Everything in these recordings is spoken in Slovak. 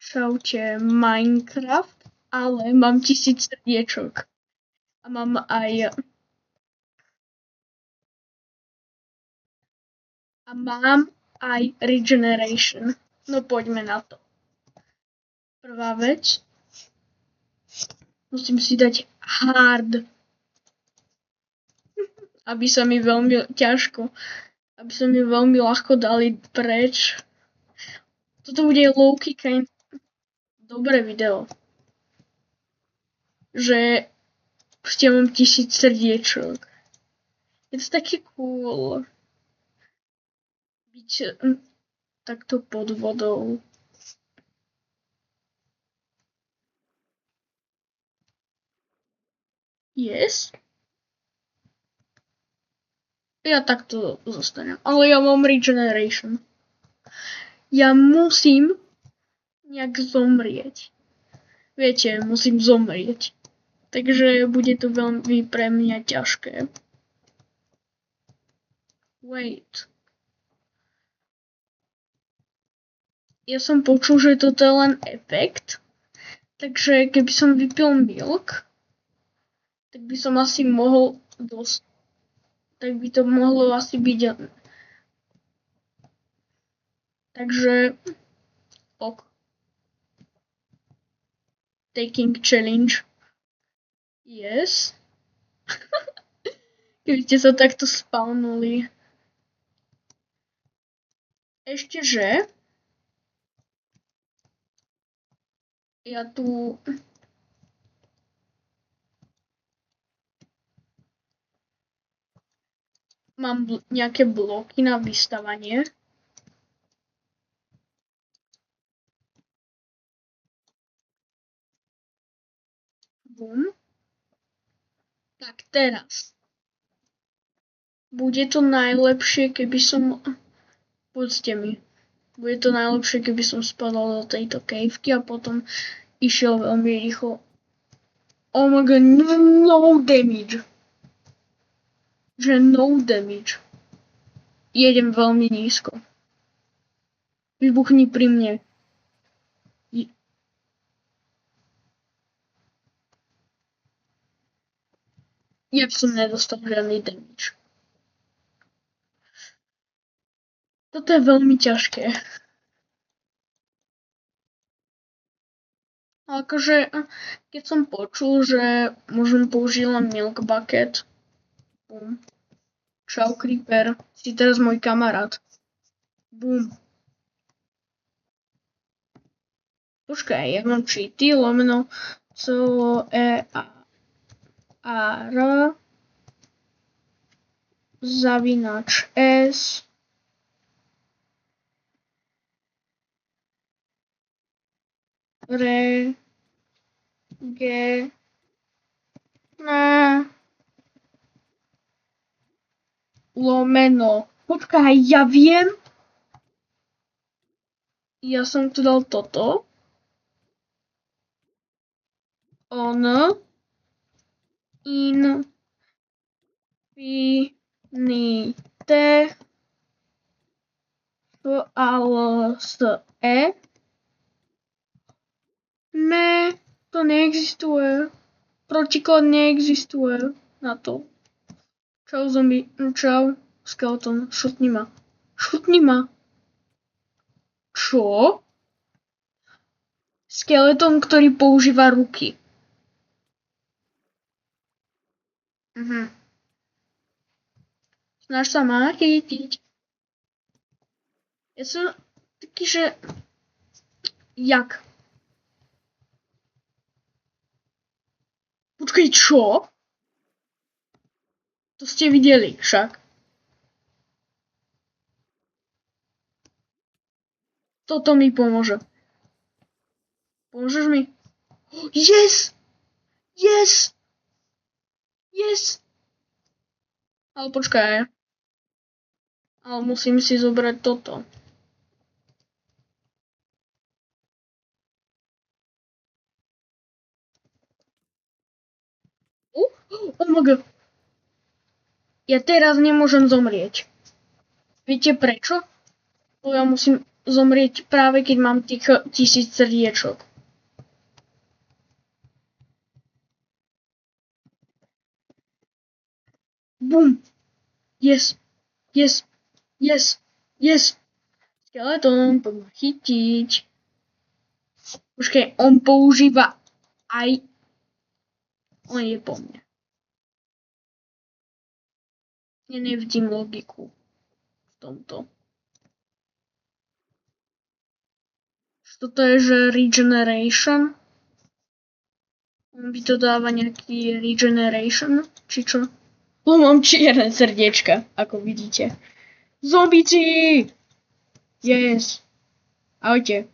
Čaute, Minecraft, ale mám 1000 srdiečok. A mám aj... A mám aj regeneration. No poďme na to. Prvá vec. Musím si dať hard. Aby sa mi veľmi ťažko. Aby sa mi veľmi ľahko dali preč. Toto bude low-key kind dobré video. Že proste mám 1000 srdiečok. Je to také cool. Byť takto pod vodou. Yes. Ja takto zostanem. Ale ja mám regeneration. Ja musím nejak zomrieť. Viete, musím zomrieť. Takže bude to veľmi pre mňa ťažké. Wait. Ja som počul, že toto je len efekt. Takže keby som vypil milk, tak by som asi mohol tak by to mohlo asi byť. Takže ok. Taking challenge. Yes. Keby ste sa takto spawnuli. Ešte že ja tu mám nejaké bloky na vystavanie. Bum. Tak teraz. Bude to najlepšie, keby som... Poďte mi. Bude to najlepšie, keby som spadol do tejto caveky a potom išiel veľmi rýchlo. Oh my god, no damage. Že no damage. Jedem veľmi nízko. Vybuchni pri mne. Ja som nedostal žiadny damage. Toto je veľmi ťažké. Akože, keď som počul, že môžem použiť len milk bucket. Bum. Čau, creeper. Si teraz môj kamarát. Bum. Počkaj, ja mám cheaty, lomeno COEAR zavinač S lomeno. Počkaj, ja viem. Ja som tu dal toto. On infinite false. Ne, to neexistuje. Protikód neexistuje na to. Čau zombie, čau skeleton, šutni ma. Šutni ma. Čo? Skeleton, ktorý používa ruky. Snaž sa ma chytiť. Ja som taký, že... Jak? Počkej, čo? To ste videli však. Toto mi pomôže. Pomôžeš mi? Yes! Yes! Yes! Ale počkaj. Ale musím si zobrať toto. Oh my god. Ja teraz nemôžem zomrieť. Viete prečo? Ja musím zomrieť práve keď mám tých 1000 srdiečok. Bum. Yes. Yes. Yes. Yes. Skeleton, poď ma chytiť. Počkej, on používa aj... On je po mne. Ja nevidím logiku v tomto. Toto je, že regeneration. On by to dáva nejaký regeneration, či čo? Mám čierne srdiečka, ako vidíte. Zombici! Yes. Ahojte.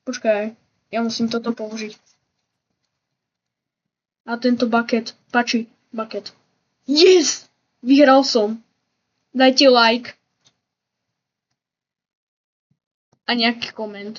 Počkaj, ja musím toto použiť. A tento bucket, páči, bucket. Yes! Vyhral som. Dajte like. A nejaký koment.